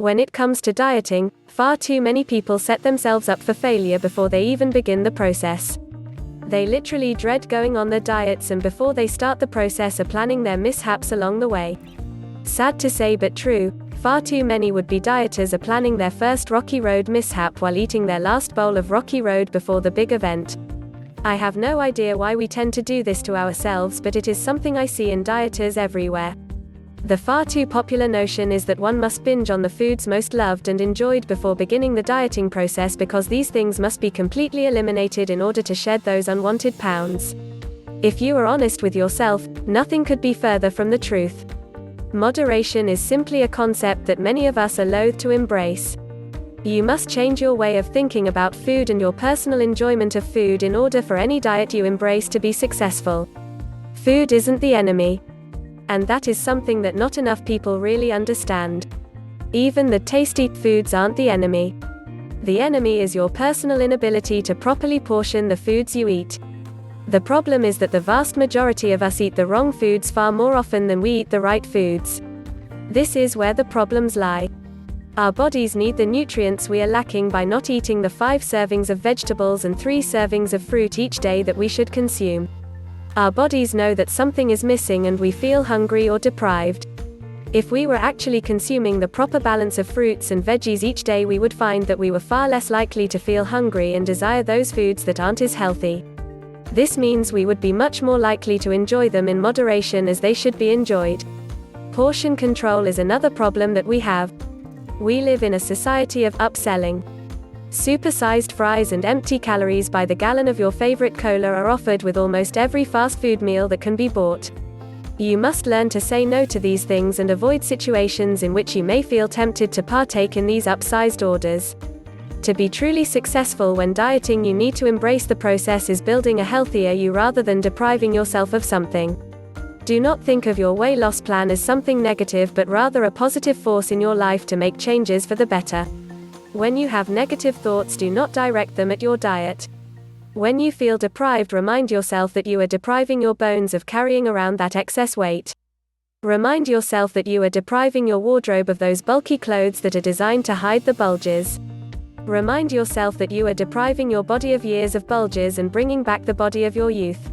When it comes to dieting, far too many people set themselves up for failure before they even begin the process. They literally dread going on their diets, and before they start the process are planning their mishaps along the way. Sad to say but true, far too many would-be dieters are planning their first Rocky Road mishap while eating their last bowl of Rocky Road before the big event. I have no idea why we tend to do this to ourselves, but it is something I see in dieters everywhere. The far too popular notion is that one must binge on the foods most loved and enjoyed before beginning the dieting process, because these things must be completely eliminated in order to shed those unwanted pounds. If you are honest with yourself, nothing could be further from the truth. Moderation is simply a concept that many of us are loath to embrace. You must change your way of thinking about food and your personal enjoyment of food in order for any diet you embrace to be successful. Food isn't the enemy. And that is something that not enough people really understand. Even the tasty foods aren't the enemy. The enemy is your personal inability to properly portion the foods you eat. The problem is that the vast majority of us eat the wrong foods far more often than we eat the right foods. This is where the problems lie. Our bodies need the nutrients we are lacking by not eating the 5 servings of vegetables and 3 servings of fruit each day that we should consume. Our bodies know that something is missing and we feel hungry or deprived. If we were actually consuming the proper balance of fruits and veggies each day, we would find that we were far less likely to feel hungry and desire those foods that aren't as healthy. This means we would be much more likely to enjoy them in moderation as they should be enjoyed. Portion control is another problem that we have. We live in a society of upselling. Supersized fries and empty calories by the gallon of your favorite cola are offered with almost every fast food meal that can be bought. You must learn to say no to these things and avoid situations in which you may feel tempted to partake in these upsized orders. To be truly successful when dieting, you need to embrace the process is building a healthier you rather than depriving yourself of something. Do not think of your weight loss plan as something negative, but rather a positive force in your life to make changes for the better. When you have negative thoughts, do not direct them at your diet. When you feel deprived, remind yourself that you are depriving your bones of carrying around that excess weight. Remind yourself that you are depriving your wardrobe of those bulky clothes that are designed to hide the bulges. Remind yourself that you are depriving your body of years of bulges and bringing back the body of your youth.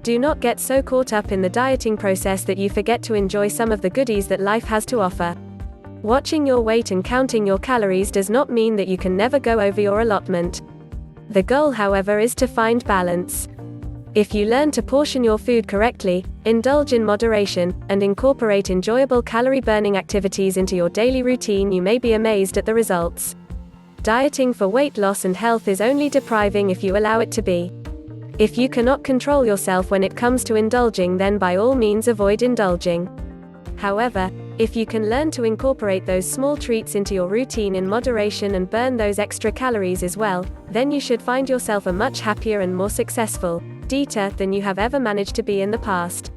Do not get so caught up in the dieting process that you forget to enjoy some of the goodies that life has to offer. Watching your weight and counting your calories does not mean that you can never go over your allotment. The goal, however, is to find balance. If you learn to portion your food correctly, indulge in moderation, and incorporate enjoyable calorie-burning activities into your daily routine, you may be amazed at the results. Dieting for weight loss and health is only depriving if you allow it to be. If you cannot control yourself when it comes to indulging, then by all means avoid indulging. However, if you can learn to incorporate those small treats into your routine in moderation and burn those extra calories as well, then you should find yourself a much happier and more successful eater than you have ever managed to be in the past.